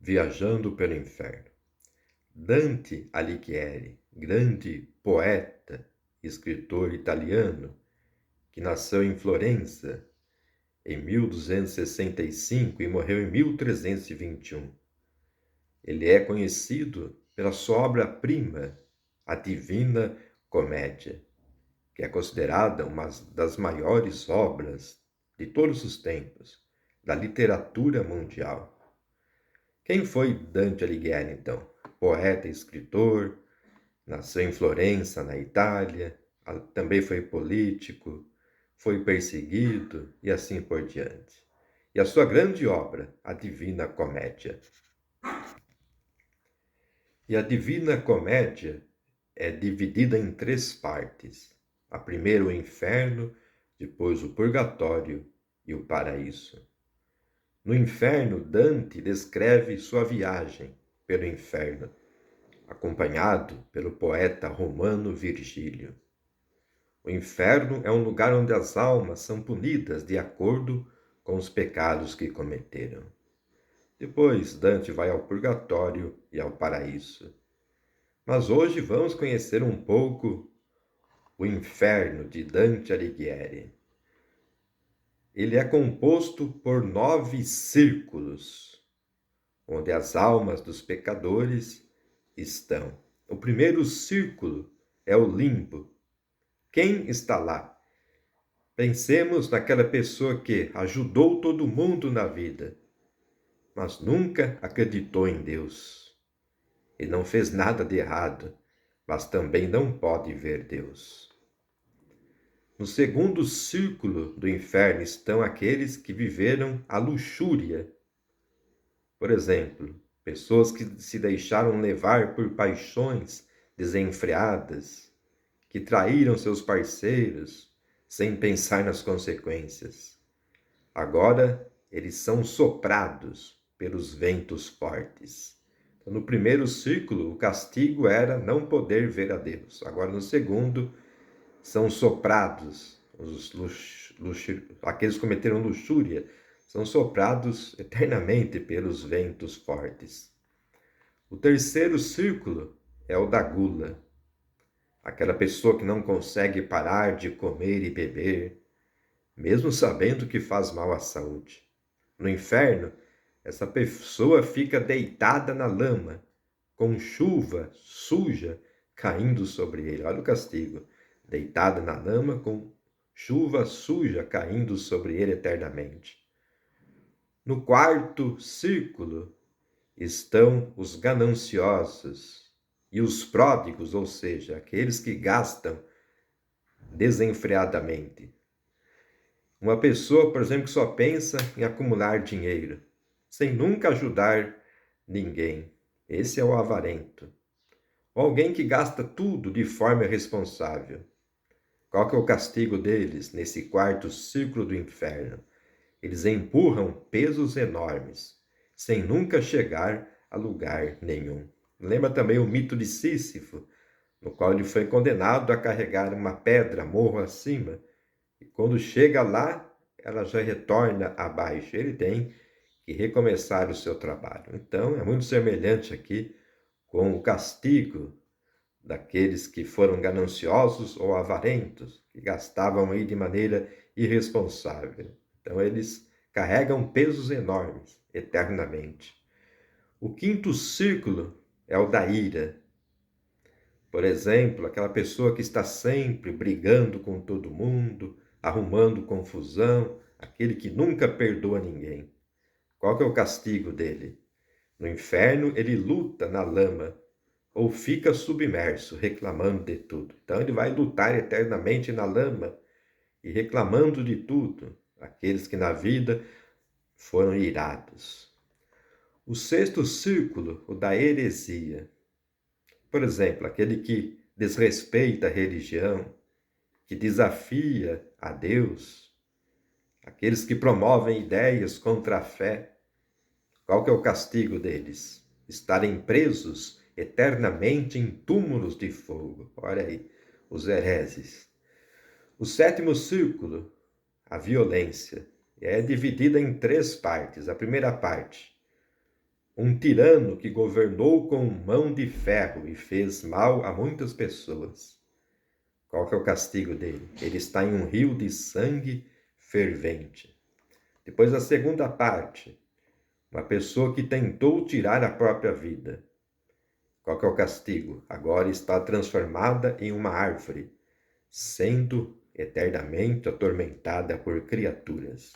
Viajando pelo Inferno. Dante Alighieri, grande poeta e escritor italiano, que nasceu em Florença em 1265 e morreu em 1321. Ele é conhecido pela sua obra-prima, a Divina Comédia, que é considerada uma das maiores obras de todos os tempos, da literatura mundial. Quem foi Dante Alighieri, então? Poeta e escritor, nasceu em Florença, na Itália, também foi político, foi perseguido e assim por diante. E a sua grande obra, a Divina Comédia. E a Divina Comédia é dividida em 3 partes. A primeira, o inferno, depois o purgatório e o paraíso. No inferno, Dante descreve sua viagem pelo inferno, acompanhado pelo poeta romano Virgílio. O inferno é um lugar onde as almas são punidas de acordo com os pecados que cometeram. Depois, Dante vai ao purgatório e ao paraíso. Mas hoje vamos conhecer um pouco o inferno de Dante Alighieri. Ele é composto por 9 círculos, onde as almas dos pecadores estão. O primeiro círculo é o limbo. Quem está lá? Pensemos naquela pessoa que ajudou todo mundo na vida, mas nunca acreditou em Deus. E não fez nada de errado, mas também não pode ver Deus. No segundo círculo do inferno estão aqueles que viveram a luxúria. Por exemplo, pessoas que se deixaram levar por paixões desenfreadas, que traíram seus parceiros sem pensar nas consequências. Agora, eles são soprados pelos ventos fortes. Então, no primeiro círculo, o castigo era não poder ver a Deus. Agora, no segundo, são soprados, aqueles que cometeram luxúria, são soprados eternamente pelos ventos fortes. O terceiro círculo é o da gula, aquela pessoa que não consegue parar de comer e beber, mesmo sabendo que faz mal à saúde. No inferno, essa pessoa fica deitada na lama, com chuva suja caindo sobre ele. Olha o castigo. Deitada na lama, com chuva suja caindo sobre ele eternamente. No quarto círculo estão os gananciosos e os pródigos, ou seja, aqueles que gastam desenfreadamente. Uma pessoa, por exemplo, que só pensa em acumular dinheiro, sem nunca ajudar ninguém. Esse é o avarento. Ou alguém que gasta tudo de forma irresponsável. Qual que é o castigo deles nesse quarto círculo do inferno? Eles empurram pesos enormes, sem nunca chegar a lugar nenhum. Lembra também o mito de Sísifo, no qual ele foi condenado a carregar uma pedra morro acima, e quando chega lá, ela já retorna abaixo. Ele tem que recomeçar o seu trabalho. Então, é muito semelhante aqui com o castigo daqueles que foram gananciosos ou avarentos, que gastavam aí de maneira irresponsável. Então, eles carregam pesos enormes eternamente. O quinto círculo é o da ira. Por exemplo, aquela pessoa que está sempre brigando com todo mundo, arrumando confusão, aquele que nunca perdoa ninguém. Qual que é o castigo dele? No inferno, ele luta na lama, ou fica submerso, reclamando de tudo. Então ele vai lutar eternamente na lama e reclamando de tudo, aqueles que na vida foram irados. O sexto círculo, o da heresia. Por exemplo, aquele que desrespeita a religião, que desafia a Deus, aqueles que promovem ideias contra a fé. Qual que é o castigo deles? Estarem presos eternamente em túmulos de fogo. Olha aí, os hereses. O sétimo círculo, a violência, é dividida em 3 partes. A primeira parte, Um tirano que governou com mão de ferro e fez mal a muitas pessoas. Qual que é o castigo dele? Ele está em um rio de sangue fervente. Depois a segunda parte, uma pessoa que tentou tirar a própria vida. Qual que é o castigo? Agora está transformada em uma árvore, sendo eternamente atormentada por criaturas.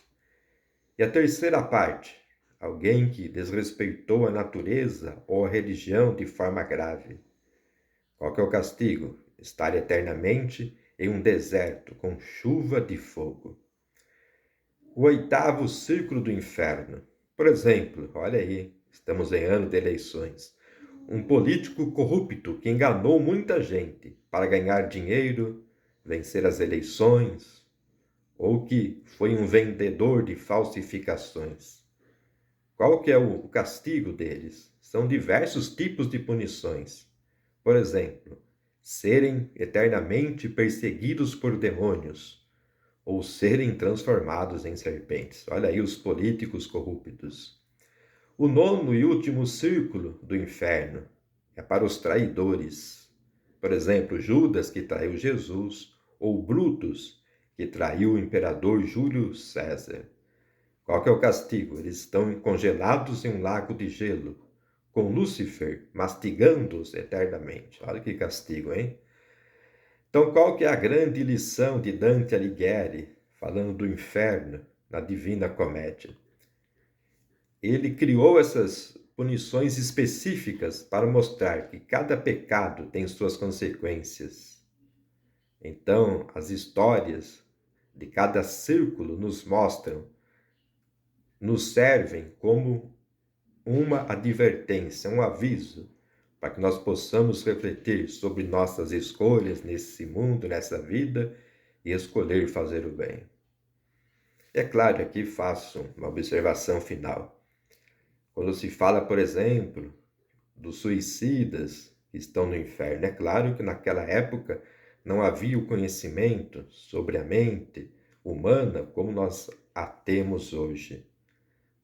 E a terceira parte, alguém que desrespeitou a natureza ou a religião de forma grave. Qual que é o castigo? Estar eternamente em um deserto com chuva de fogo. O oitavo círculo do inferno. Por exemplo, olha aí, estamos em ano de eleições. Um político corrupto que enganou muita gente para ganhar dinheiro, vencer as eleições, ou que foi um vendedor de falsificações. Qual que é o castigo deles? São diversos tipos de punições. Por exemplo, serem eternamente perseguidos por demônios, ou serem transformados em serpentes. Olha aí os políticos corruptos. O nono e último círculo do inferno é para os traidores. Por exemplo, Judas, que traiu Jesus, ou Brutus, que traiu o imperador Júlio César. Qual que é o castigo? Eles estão congelados em um lago de gelo, com Lúcifer mastigando-os eternamente. Olha que castigo, hein? Então, qual que é a grande lição de Dante Alighieri, falando do inferno, na Divina Comédia? Ele criou essas punições específicas para mostrar que cada pecado tem suas consequências. Então, as histórias de cada círculo nos mostram, nos servem como uma advertência, um aviso, para que nós possamos refletir sobre nossas escolhas nesse mundo, nessa vida, e escolher fazer o bem. É claro, aqui faço uma observação final. Quando se fala, por exemplo, dos suicidas que estão no inferno, é claro que naquela época não havia o conhecimento sobre a mente humana como nós a temos hoje.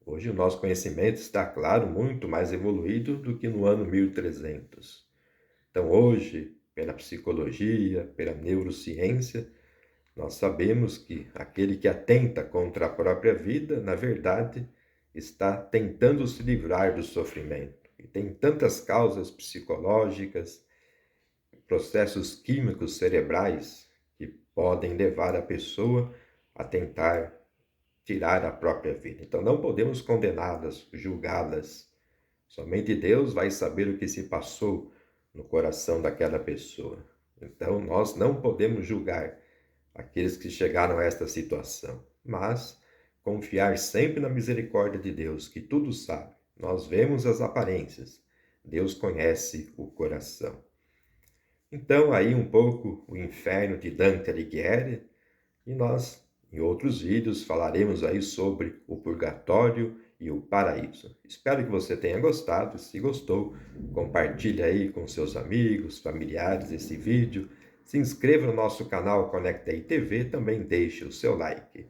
Hoje o nosso conhecimento está, claro, muito mais evoluído do que no ano 1300. Então hoje, pela psicologia, pela neurociência, nós sabemos que aquele que atenta contra a própria vida, na verdade, está tentando se livrar do sofrimento. E tem tantas causas psicológicas, processos químicos cerebrais que podem levar a pessoa a tentar tirar a própria vida. Então não podemos condená-las, julgá-las. Somente Deus vai saber o que se passou no coração daquela pessoa. Então nós não podemos julgar aqueles que chegaram a esta situação, mas confiar sempre na misericórdia de Deus, que tudo sabe. Nós vemos as aparências, Deus conhece o coração. Então aí um pouco o inferno de Dante Alighieri, e nós em outros vídeos falaremos aí sobre o purgatório e o paraíso. Espero que você tenha gostado. Se gostou, compartilhe aí com seus amigos, familiares esse vídeo. Se inscreva no nosso canal Conecta aí TV, também deixe o seu like.